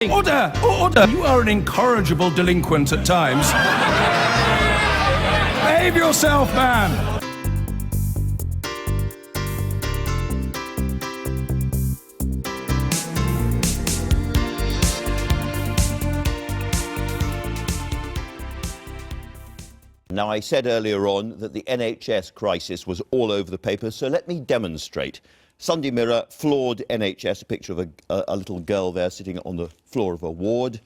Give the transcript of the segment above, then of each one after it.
Order! Order! You are an incorrigible delinquent at times. Behave yourself, man! Now, I said earlier on that the NHS crisis was all over the paper, so let me demonstrate. Sunday Mirror, flawed NHS, a picture of a little girl there sitting on the floor of a ward.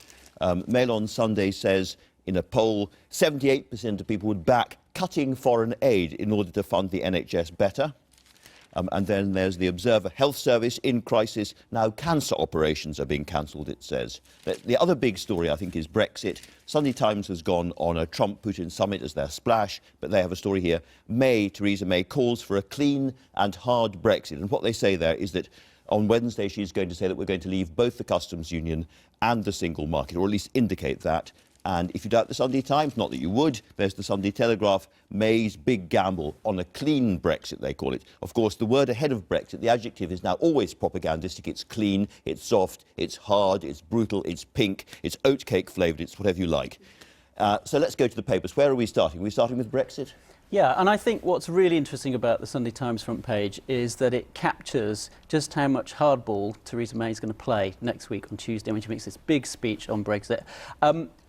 Mail on Sunday says, in a poll, 78% of people would back cutting foreign aid in order to fund the NHS better. And then there's the Observer Health Service in crisis. Now cancer operations are being cancelled, it says. The other big story, I think, is Brexit. Sunday Times has gone on a Trump-Putin summit as their splash, but they have a story here. Theresa May calls for a clean and hard Brexit. And what they say there is that on Wednesday she's going to say that we're going to leave both the customs union and the single market, or at least indicate that. And if you doubt the Sunday Times, not that you would, there's the Sunday Telegraph, May's big gamble on a clean Brexit, they call it. Of course, the word ahead of Brexit, the adjective, is now always propagandistic. It's clean, it's soft, it's hard, it's brutal, it's pink, it's oatcake flavoured, it's whatever you like. So let's go to the papers. Where are we starting? Are we starting with Brexit? Yeah, and I think what's really interesting about the Sunday Times front page is that it captures just how much hardball Theresa May is going to play next week on Tuesday when she makes this big speech on Brexit.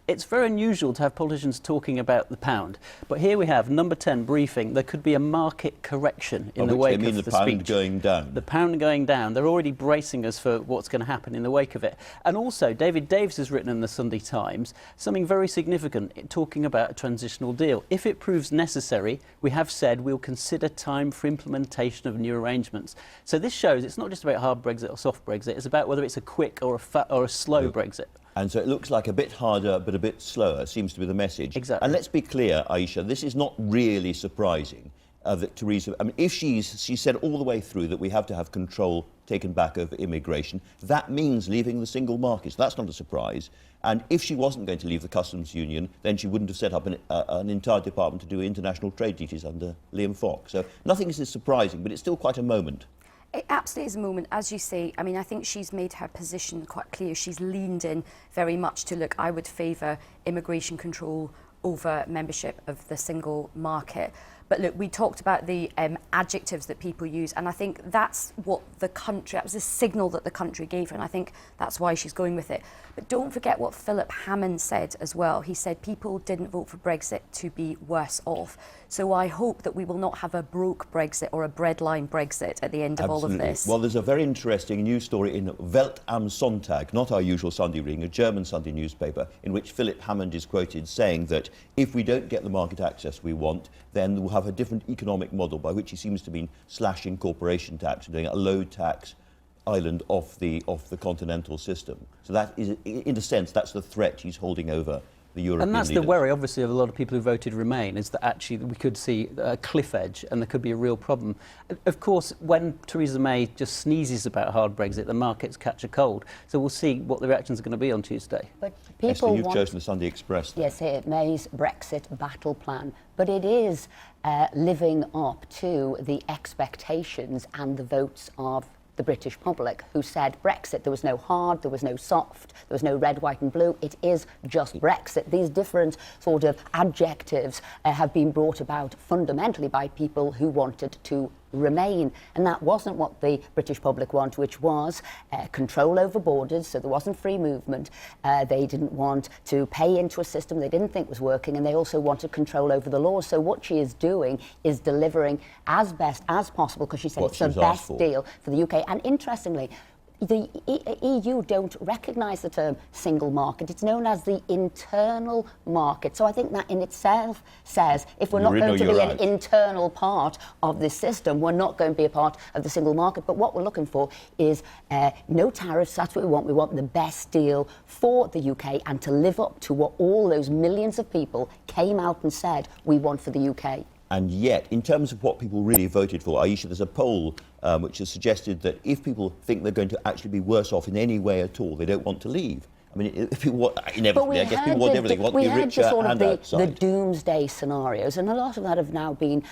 It's very unusual to have politicians talking about the pound, but here we have number 10 briefing. There could be a market correction in the wake of the speech. The pound going down. The pound going down. They're already bracing us for what's going to happen in the wake of it. And also, David Davis has written in the Sunday Times something very significant, talking about a transitional deal. If it proves necessary, we have said we'll consider time for implementation of new arrangements. So this shows it's not just about hard Brexit or soft Brexit. It's about whether it's a quick or a slow Brexit. And so it looks like a bit harder but a bit slower, seems to be the message. Exactly. And let's be clear, Aisha, this is not really surprising that Theresa... I mean, if she said all the way through that we have to have control taken back over immigration, that means leaving the single market. So that's not a surprise. And if she wasn't going to leave the customs union, then she wouldn't have set up an entire department to do international trade duties under Liam Fox. So nothing is surprising, but it's still quite a moment. It absolutely is a moment, as you say. I mean, I think she's made her position quite clear. She's leaned in very much to, look, I would favour immigration control over membership of the single market. But look, we talked about the adjectives that people use, and I think that's what the country, that was a signal that the country gave her, and I think that's why she's going with it. But don't forget what Philip Hammond said as well. He said people didn't vote for Brexit to be worse off. So I hope that we will not have a broke Brexit or a breadline Brexit at the end of all of this. Well, there's a very interesting news story in Welt am Sonntag, not our usual Sunday reading, a German Sunday newspaper, in which Philip Hammond is quoted saying that if we don't get the market access we want, then we'll have a different economic model, by which he seems to be slashing corporation tax and doing a low tax island off the continental system. So that is, in a sense, that's the threat he's holding over the European And that's leaders. the worry, obviously, of a lot of people who voted Remain, is that actually we could see a cliff edge and there could be a real problem. Of course, when Theresa May just sneezes about hard Brexit, the markets catch a cold. So we'll see what the reactions are going to be on Tuesday. But people Esther, you've chosen the Sunday Express. Yes, May's Brexit battle plan. But it is living up to the expectations and the votes of the British public, who said Brexit. There was no hard, there was no soft, there was no red, white and blue. It is just Brexit. These different sort of adjectives have been brought about fundamentally by people who wanted to remain, and that wasn't what the British public want, which was control over borders, so there wasn't free movement. They didn't want to pay into a system they didn't think was working, and they also wanted control over the laws. So what she is doing is delivering as best as possible, because she said it's the best deal for the UK. And interestingly, the EU don't recognise the term single market. It's known as the internal market. So I think that in itself says if we're not going to be an internal part of this system, we're not going to be a part of the single market. But what we're looking for is no tariffs. That's what we want. We want the best deal for the UK and to live up to what all those millions of people came out and said we want for the UK. And yet, in terms of what people really voted for, Aisha, there's a poll which has suggested that if people think they're going to actually be worse off in any way at all, they don't want to leave. I mean, if you want, inevitably, I guess people want everything. Want to be richer and outside. The doomsday scenarios, and a lot of that have now been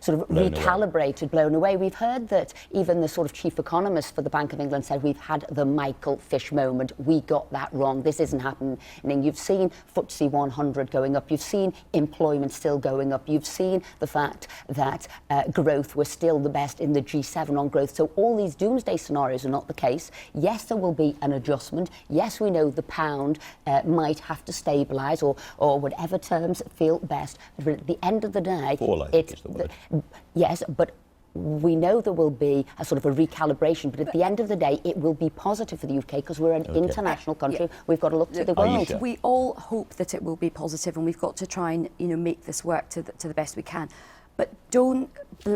sort of recalibrated, blown away. We've heard that even the sort of chief economist for the Bank of England said we've had the Michael Fish moment. We got that wrong. This isn't happening. You've seen FTSE 100 going up. You've seen employment still going up. You've seen the fact that growth was still the best in the G7 on growth. So all these doomsday scenarios are not the case. Yes, there will be an adjustment. Yes, we know the pound might have to stabilise or whatever terms feel best. But at the end of the day, yes, but we know there will be a sort of a recalibration, but at the end of the day, it will be positive for the UK because we're an international country. We've got to look to the world. Ayesha. We all hope that it will be positive, and we've got to try and make this work to the best we can. But don't,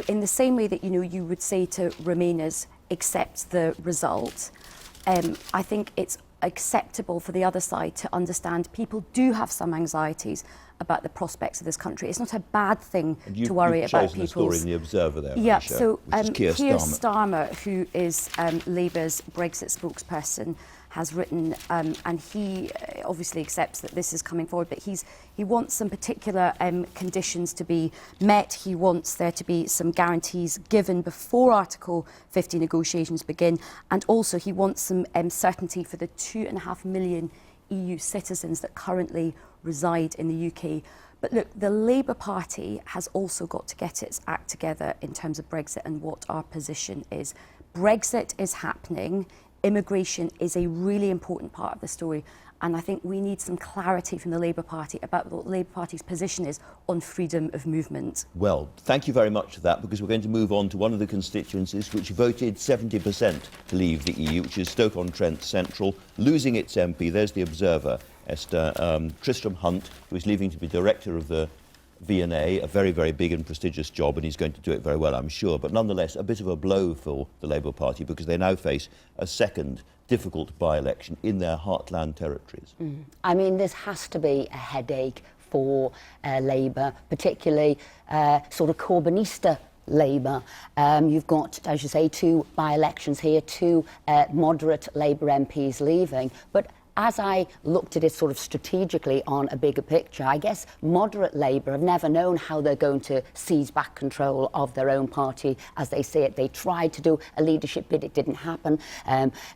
in the same way that you would say to Remainers, accept the result. I think it's acceptable for the other side to understand people do have some anxieties about the prospects of this country. It's not a bad thing to worry about people's... You've chosen a story in The Observer there, Yeah, Ayesha, so Keir Starmer, who is Labour's Brexit spokesperson, has written, and he obviously accepts that this is coming forward, but he wants some particular conditions to be met. He wants there to be some guarantees given before Article 50 negotiations begin, and also he wants some certainty for the 2.5 million EU citizens that currently reside in the UK. But look, the Labour Party has also got to get its act together in terms of Brexit and what our position is. Brexit is happening. Immigration is a really important part of the story, and I think we need some clarity from the Labour Party about what the Labour Party's position is on freedom of movement. Well, thank you very much for that, because we're going to move on to one of the constituencies which voted 70% to leave the EU, which is Stoke-on-Trent Central, losing its MP. There's The Observer, Esther. Tristram Hunt, who is leaving to be director of the V&A, a very, very big and prestigious job, and he's going to do it very well, I'm sure. But nonetheless, a bit of a blow for the Labour Party, because they now face a second difficult by-election in their heartland territories. I mean, this has to be a headache for Labour, particularly sort of Corbynista Labour. You've got, as you say, two by-elections here, two moderate Labour MPs leaving. But as I looked at it sort of strategically on a bigger picture, I guess moderate Labour have never known how they're going to seize back control of their own party as they see it. They tried to do a leadership bid, it didn't happen.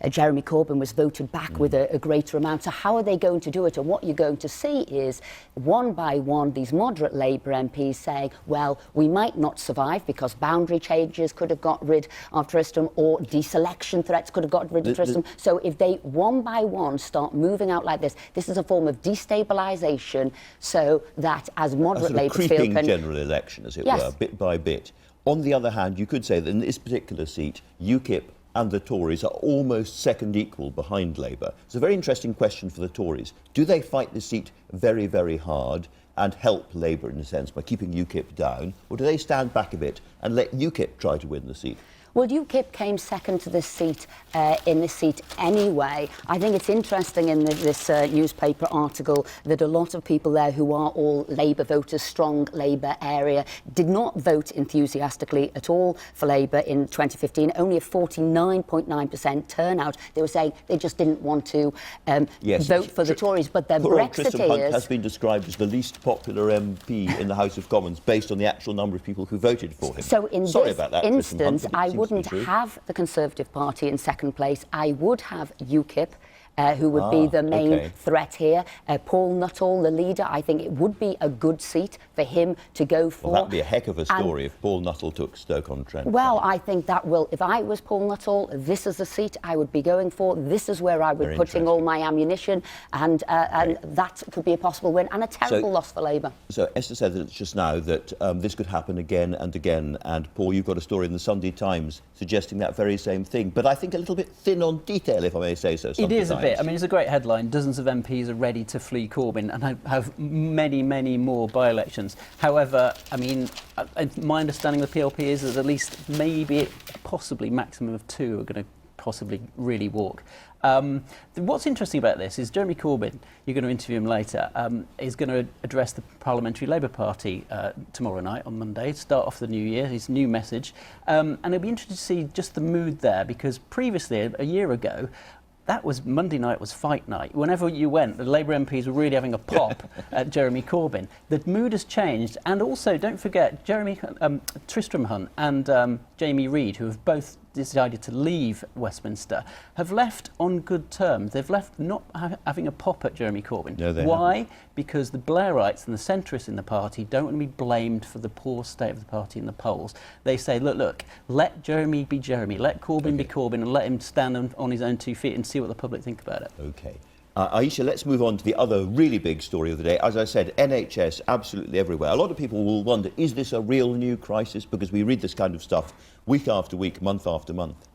Jeremy Corbyn was voted back with a greater amount. So how are they going to do it? And what you're going to see is, one by one, these moderate Labour MPs saying, well, we might not survive because boundary changes could have got rid of Tristram, or deselection threats could have got rid of Tristram. So if they, one by one, start moving out like this is a form of destabilisation, so that as moderate Labour feel... A creeping general election, as it were, bit by bit. On the other hand, you could say that in this particular seat, UKIP and the Tories are almost second equal behind Labour. It's a very interesting question for the Tories. Do they fight the seat very, very hard and help Labour, in a sense, by keeping UKIP down, or do they stand back a bit and let UKIP try to win the seat? Well, UKIP came second to this seat, anyway. I think it's interesting in this newspaper article that a lot of people there who are all Labour voters, strong Labour area, did not vote enthusiastically at all for Labour in 2015. Only a 49.9% turnout. They were saying they just didn't want to vote for the Tories. But their Tristram Hunt has been described as the least popular MP in the House of Commons based on the actual number of people who voted for him. So in this instance, I wouldn't have the Conservative Party in second place. I would have UKIP, who would be the main threat here. Paul Nuttall, the leader, I think it would be a good seat for him to go for. Well, that'd be a heck of a story if Paul Nuttall took Stoke-on-Trent. Well, I think that will. If I was Paul Nuttall, this is the seat I would be going for. This is where I would be putting all my ammunition, and that could be a possible win and a terrible loss for Labour. So Esther said just now that this could happen again and again, and Paul, you've got a story in the Sunday Times suggesting that very same thing, but I think a little bit thin on detail, if I may say so. It is a bit. I mean, it's a great headline. Dozens of MPs are ready to flee Corbyn and have many, many more by-elections. However, I mean, my understanding of the PLP is that at least maybe, possibly, maximum of two are going to possibly really walk. What's interesting about this is Jeremy Corbyn, you're going to interview him later, is going to address the Parliamentary Labour Party tomorrow night on Monday to start off the new year, his new message. And it'll be interesting to see just the mood there, because previously, a year ago, that was Monday night was fight night. Whenever you went, the Labour MPs were really having a pop at Jeremy Corbyn. The mood has changed, and also don't forget Tristram Hunt and Jamie Reid, who have both decided to leave Westminster, have left on good terms. They've left not having a pop at Jeremy Corbyn. No, they Why? haven't. Because the Blairites and the centrists in the party don't want to be blamed for the poor state of the party in the polls. They say, look, let Jeremy be Jeremy, let Corbyn be Corbyn, and let him stand on his own 2 feet and see what the public think about it. OK. Aisha, let's move on to the other really big story of the day. As I said, NHS absolutely everywhere. A lot of people will wonder, is this a real new crisis? Because we read this kind of stuff week after week, month after month.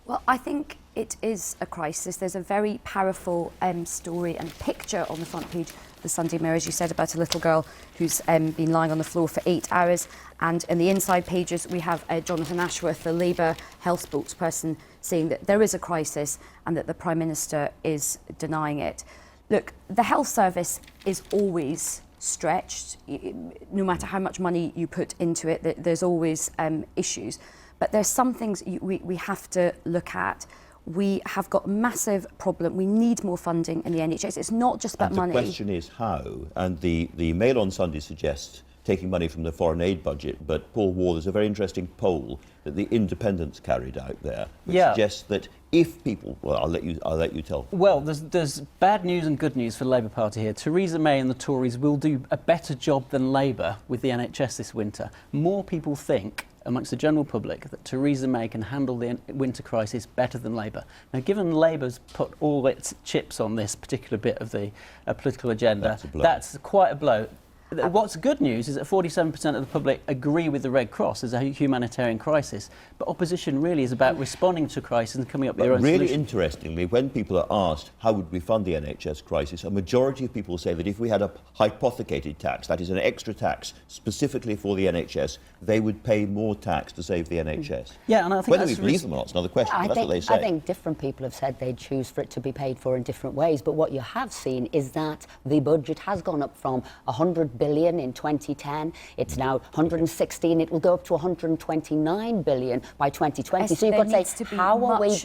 Well, I think it is a crisis. There's a very powerful story and picture on the front page of the Sunday Mirror, as you said, about a little girl who's been lying on the floor for 8 hours. And in the inside pages, we have Jonathan Ashworth, the Labour health spokesperson, saying that there is a crisis and that the Prime Minister is denying it. Look, the health service is always stretched. No matter how much money you put into it, there's always issues. But there's some things we have to look at. We have got a massive problem. We need more funding in the NHS. It's not just about money. The question is how. And the Mail on Sunday suggests taking money from the foreign aid budget, but Paul Ward, there's a very interesting poll that the Independents carried out there, which suggests that if people, well, I'll let you tell. Well, there's bad news and good news for the Labour Party here. Theresa May and the Tories will do a better job than Labour with the NHS this winter. More people think, amongst the general public, that Theresa May can handle the winter crisis better than Labour. Now, given Labour's put all its chips on this particular bit of the political agenda, that's quite a blow. What's good news is that 47% of the public agree with the Red Cross as a humanitarian crisis, but opposition really is about responding to crisis and coming up with their own really solutions. Interestingly, when people are asked how would we fund the NHS crisis, a majority of people say that if we had a hypothecated tax, that is an extra tax specifically for the NHS, they would pay more tax to save the NHS. Yeah, and I think whether we believe them or not is another question. That's what they say. I think different people have said they'd choose for it to be paid for in different ways, but what you have seen is that the budget has gone up from 100 billion in 2010. It's now 116. It will go up to 129 billion by 2020. So you've got to say, how are we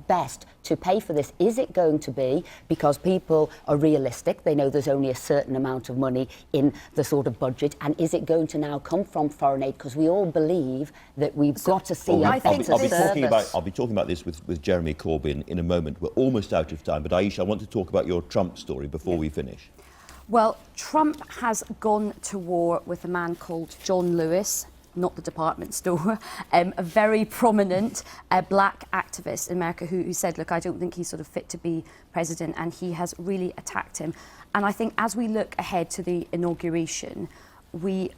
best to pay for this? Is it going to be because people are realistic, they know there's only a certain amount of money in the sort of budget, and is it going to now come from foreign aid? Because we all believe that we've got to see a better service. I'll be talking about this with Jeremy Corbyn in a moment. We're almost out of time, but Aisha, I want to talk about your Trump story before we finish. Well, Trump has gone to war with a man called John Lewis, not the department store, a very prominent black activist in America who said, look, I don't think he's sort of fit to be president, and he has really attacked him. And I think as we look ahead to the inauguration, we're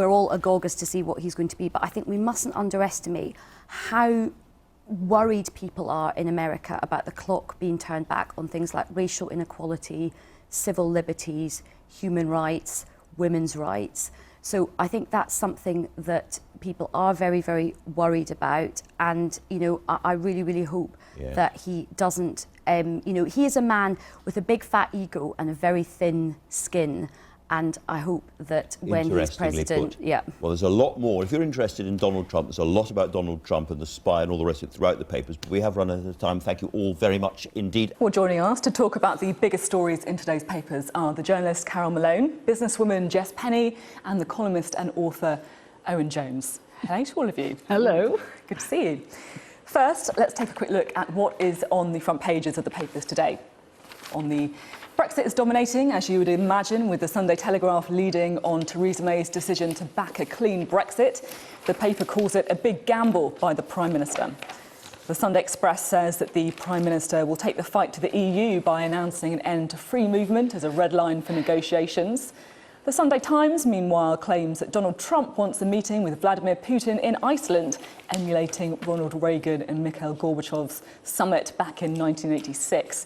all agog as to see what he's going to be, but I think we mustn't underestimate how worried people are in America about the clock being turned back on things like racial inequality, civil liberties, human rights, women's rights. So I think that's something that people are very, very worried about. And, you know, I really, really hope that he doesn't, you know, he is a man with a big fat ego and a very thin skin. And I hope that when he's president... Well, there's a lot more. If you're interested in Donald Trump, there's a lot about Donald Trump and the spy and all the rest of it throughout the papers. But we have run out of time. Thank you all very much indeed. Well, joining us to talk about the biggest stories in today's papers are the journalist Carol Malone, businesswoman Jess Penny, and the columnist and author Owen Jones. Hello to all of you. Hello. Good to see you. First, let's take a quick look at what is on the front pages of the papers today. Brexit is dominating, as you would imagine, with the Sunday Telegraph leading on Theresa May's decision to back a clean Brexit. The paper calls it a big gamble by the Prime Minister. The Sunday Express says that the Prime Minister will take the fight to the EU by announcing an end to free movement as a red line for negotiations. The Sunday Times, meanwhile, claims that Donald Trump wants a meeting with Vladimir Putin in Iceland, emulating Ronald Reagan and Mikhail Gorbachev's summit back in 1986.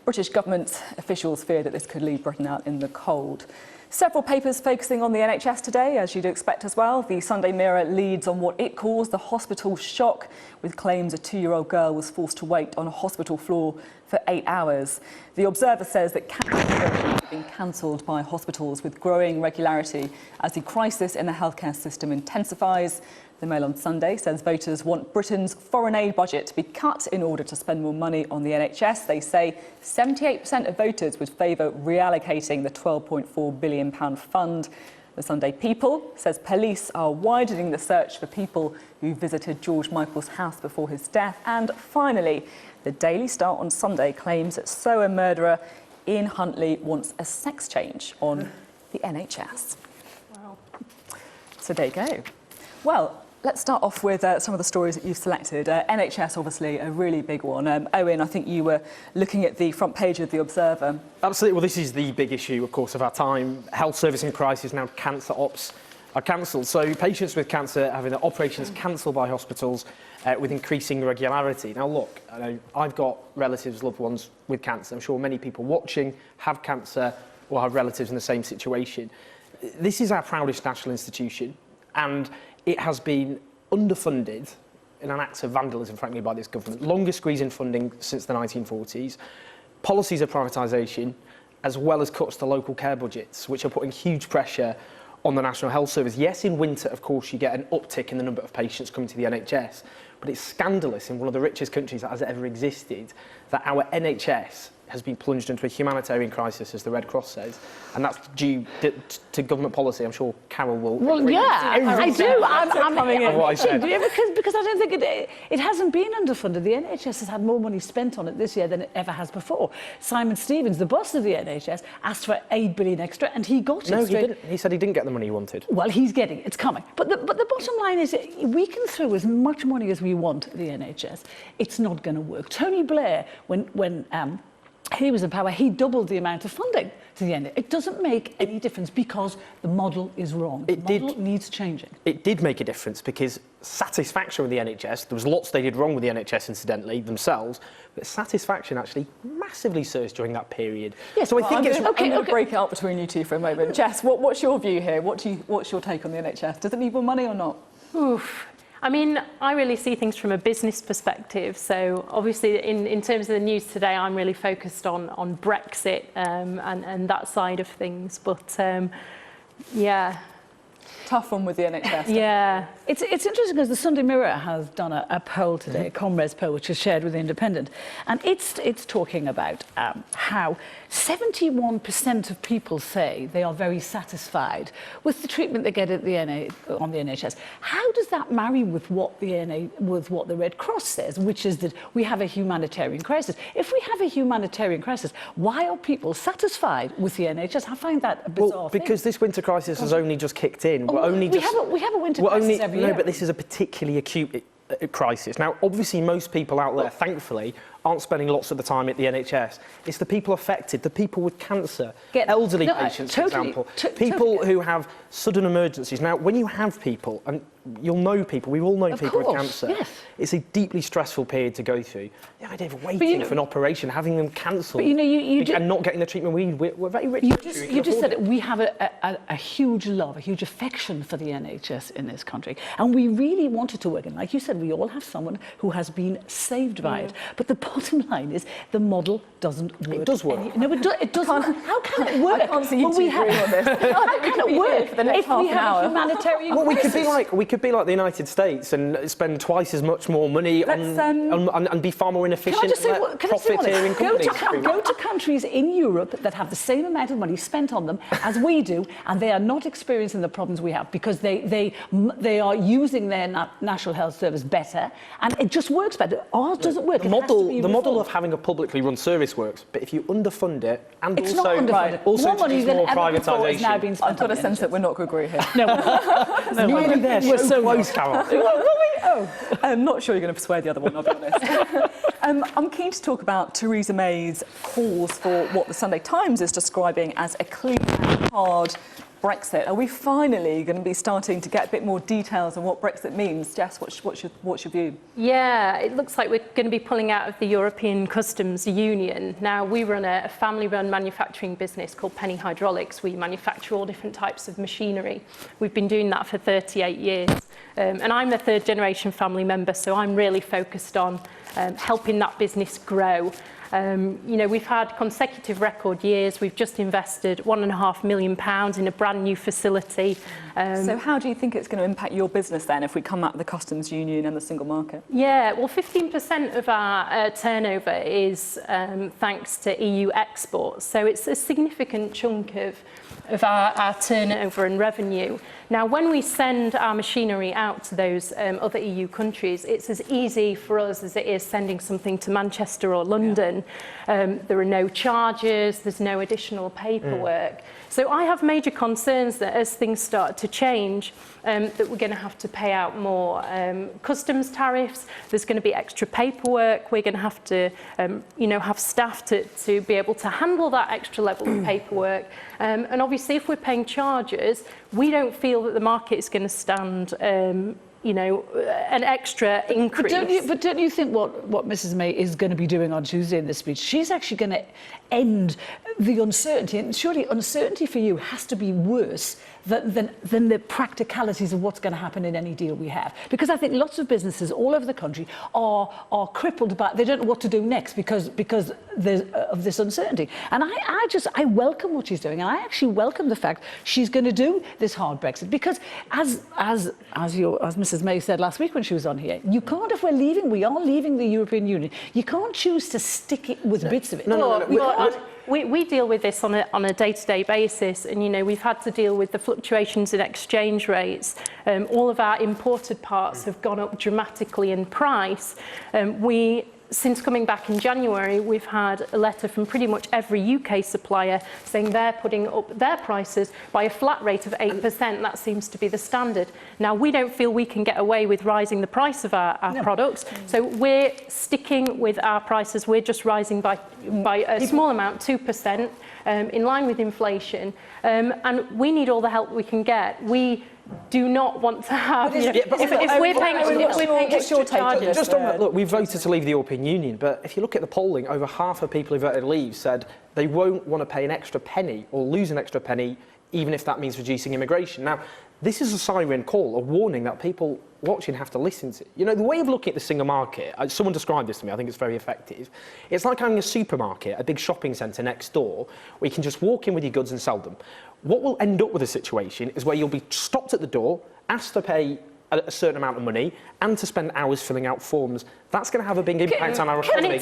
British government officials fear that this could leave Britain out in the cold. Several papers focusing on the NHS today, as you'd expect as well. The Sunday Mirror leads on what it calls the hospital shock, with claims a 2-year-old girl was forced to wait on a hospital floor for 8 hours. The Observer says that cancer is being cancelled by hospitals with growing regularity as the crisis in the healthcare system intensifies. The Mail on Sunday says voters want Britain's foreign aid budget to be cut in order to spend more money on the NHS. They say 78% of voters would favour reallocating the £12.4 billion fund. The Sunday People says police are widening the search for people who visited George Michael's house before his death. And finally, the Daily Star on Sunday claims that SOA murderer Ian Huntley wants a sex change on the NHS. Wow. So there you go. Well, let's start off with some of the stories that you've selected. NHS, obviously, a really big one. Owen, I think you were looking at the front page of The Observer. Absolutely. Well, this is the big issue, of course, of our time. Health service in crisis, now cancer ops are cancelled. So patients with cancer having their operations cancelled by hospitals with increasing regularity. Now, look, I've got relatives, loved ones with cancer. I'm sure many people watching have cancer or have relatives in the same situation. This is our proudest national institution, and it has been underfunded in an act of vandalism, frankly, by this government. Longest squeeze in funding since the 1940s. Policies of privatisation, as well as cuts to local care budgets, which are putting huge pressure on the National Health Service. Yes, in winter, of course, you get an uptick in the number of patients coming to the NHS, but it's scandalous in one of the richest countries that has ever existed that our NHS has been plunged into a humanitarian crisis, as the Red Cross says, and that's due to government policy. I'm sure Carol will. Well, yeah, I do. I'm coming in. What I said. Because I don't think it hasn't been underfunded. The NHS has had more money spent on it this year than it ever has before. Simon Stevens, the boss of the NHS, asked for $8 billion extra, and he got it. No, he didn't. He said he didn't get the money he wanted. Well, he's getting it. It's coming. But the bottom line is, we can throw as much money as we want at the NHS. It's not going to work. Tony Blair, when he was in power, he doubled the amount of funding to the end. It doesn't make any difference because the model is wrong. The model needs changing. It did make a difference because satisfaction with the NHS, there was lots they did wrong with the NHS incidentally themselves, but satisfaction actually massively surged during that period. Yes, so I think I'm going to break it up between you two for a moment. Jess, what's your view here? What's your take on the NHS? Does it need more money or not? Oof. I mean, I really see things from a business perspective. So obviously in terms of the news today, I'm really focused on Brexit and that side of things. But yeah. Tough one with the NHS. Yeah. It's interesting because the Sunday Mirror has done a poll today, a Comres poll, which is shared with The Independent, and it's talking about how 71% of people say they are very satisfied with the treatment they get at on the NHS. How does that marry with what the Red Cross says, which is that we have a humanitarian crisis? If we have a humanitarian crisis, why are people satisfied with the NHS? I find that a bizarre thing. Because this winter crisis has only just kicked in. We have a winter crisis every year. No, but this is a particularly acute crisis. Now, obviously, most people out there, thankfully, aren't spending lots of the time at the NHS. It's the people affected, the people with cancer, elderly patients, for example, people who have sudden emergencies. Now, when you have people, and you'll know people, we've all known people with cancer, it's a deeply stressful period to go through. The idea of waiting for an operation, having them cancelled, and not getting the treatment we need, we're very rich. You just said it. We have a huge love, a huge affection for the NHS in this country, and we really want it to work. And like you said, we all have someone who has been saved by it. But the bottom line is the model doesn't work. It does work. No, it doesn't. How can it work? I can't see you two agree on this. How can it work for the next half an hour? Humanitarian well, we could be like the United States and spend twice as much more money and be far more inefficient. Can I just say, profiteering companies. Go to countries in Europe that have the same amount of money spent on them as we do, and they are not experiencing the problems we have because they are using their National Health Service better, and it just works better. Ours doesn't work. The model of having a publicly run service works, but if you underfund it and it's also more money than more ever before is now privatisation. being spent. I've got a sense that we're not going to agree here. No, nearly there. We're so close, Carol. I'm not sure you're going to persuade the other one, I'll be honest. I'm keen to talk about Theresa May's calls for what the Sunday Times is describing as a clean and hard Brexit. Are we finally going to be starting to get a bit more details on what Brexit means? Jess, what's your view? Yeah, it looks like we're going to be pulling out of the European Customs Union. Now, we run a family-run manufacturing business called Penny Hydraulics. We manufacture all different types of machinery. We've been doing that for 38 years. And I'm a third-generation family member, so I'm really focused on helping that business grow. You know, we've had consecutive record years. We've just invested £1.5 million in a brand new facility. So how do you think it's going to impact your business then if we come out of the customs union and the single market? Yeah, well, 15% of our turnover is thanks to EU exports. So it's a significant chunk of our turnover and revenue. Now, when we send our machinery out to those other EU countries, it's as easy for us as it is sending something to Manchester or London. There are no charges, there's no additional paperwork. So I have major concerns that as things start to change, that we're going to have to pay out more customs tariffs, there's going to be extra paperwork, we're going to have to you know, have staff to be able to handle that extra level of paperwork. And obviously, if we're paying charges, we don't feel that the market is going to stand you know, an extra increase. But don't you think what Mrs May is going to be doing on Tuesday in this speech, she's actually going to end the uncertainty, and surely uncertainty for you has to be worse than the practicalities of what's going to happen in any deal we have. Because I think lots of businesses all over the country are crippled by, they don't know what to do next because of this uncertainty. And I welcome what she's doing, and I actually welcome the fact she's going to do this hard Brexit, because as Mrs May said last week when she was on here, you can't, if we are leaving the European Union, you can't choose to stick it with bits of it. We deal with this on a day-to-day basis, and you know, we've had to deal with the fluctuations in exchange rates. All of our imported parts have gone up dramatically in price. Since coming back in January, we've had a letter from pretty much every UK supplier saying they're putting up their prices by a flat rate of 8%. That seems to be the standard. Now, we don't feel we can get away with rising the price of our products, so we're sticking with our prices. We're just rising by a small amount, 2%, in line with inflation. And we need all the help we can get. We do not want to have, you know, if we're paying extra charges. Just on that, look, we voted to leave the European Union, but if you look at the polling, over half of people who voted to leave said they won't want to pay an extra penny or lose an extra penny, even if that means reducing immigration. Now, this is a siren call, a warning that people watching have to listen to. You know, the way of looking at the single market, someone described this to me, I think it's very effective. It's like having a supermarket, a big shopping centre next door, where you can just walk in with your goods and sell them. What will end up with a situation is where you'll be stopped at the door, asked to pay a certain amount of money, and to spend hours filling out forms. That's going to have a big impact on our economy.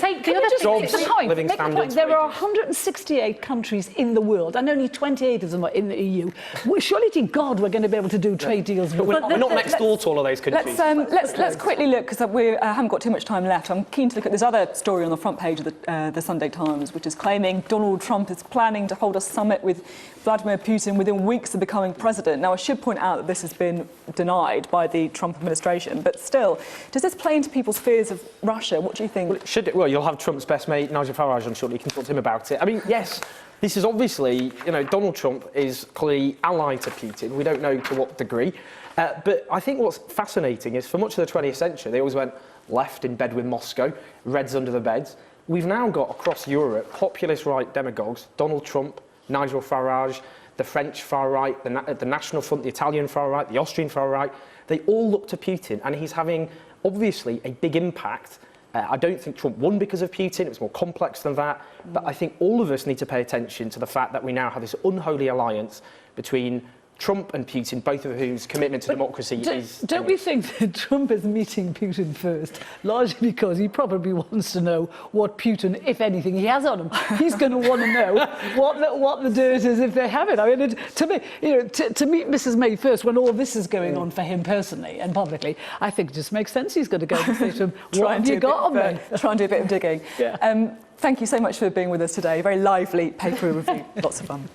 Jobs, living standards. There are 168 countries in the world, and only 28 of them are in the EU. Surely to God we're going to be able to do trade deals. But we're not next door to all of those countries. Let's quickly look, because we haven't got too much time left. I'm keen to look at this other story on the front page of the Sunday Times, which is claiming Donald Trump is planning to hold a summit with Vladimir Putin within weeks of becoming president. Now, I should point out that this has been denied by the Trump administration, but still, does this play into people's fears of Russia? What do you think? Well, you'll have Trump's best mate, Nigel Farage, on shortly. You can talk to him about it. I mean, yes, this is obviously, you know, Donald Trump is clearly allied to Putin. We don't know to what degree. But I think what's fascinating is for much of the 20th century, they always went left in bed with Moscow, Reds under the beds. We've now got across Europe populist right demagogues, Donald Trump, Nigel Farage, the French far right, the National Front, the Italian far right, the Austrian far right. They all look to Putin, and he's having, obviously, a big impact. I don't think Trump won because of Putin. It was more complex than that. But I think all of us need to pay attention to the fact that we now have this unholy alliance between Trump and Putin, both of whose commitment to democracy is... Don't we think that Trump is meeting Putin first, largely because he probably wants to know what Putin, if anything, he has on him? He's going to want to know what the dirt is if they have it. I mean, to me, you know, to meet Mrs May first when all this is going on for him personally and publicly, I think it just makes sense he's going to go and say to him, what have you got on me? Try and do a bit of digging. Yeah. Thank you so much for being with us today. Very lively paper review. Lots of fun.